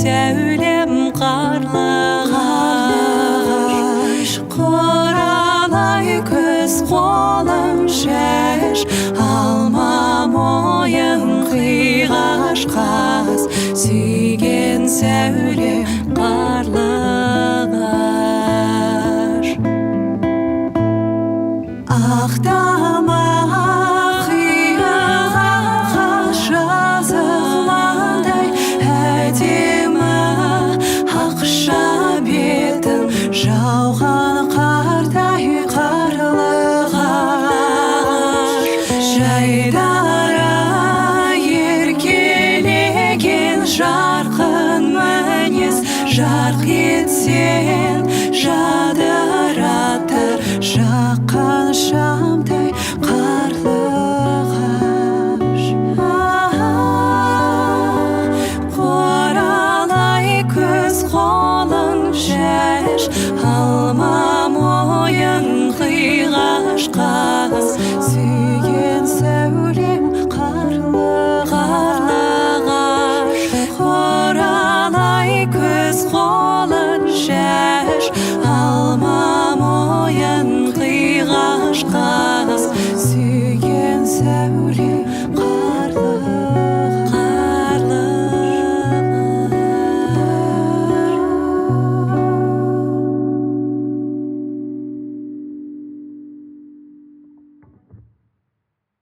сәулем қарлығаш. Құралай күз қолым шаш, алмам ойын қиғаш қаз, сүйген сәулем қарлығаш. Ақтама қиғаш жазылмандай, әдемі ақша бетін жауған қардай қарлығаш. Жайдары еркелеген жарқын мінез, жарқ етсен жадыратар жаққан шамдай қарлығаш. Құралай күз қолын шаш,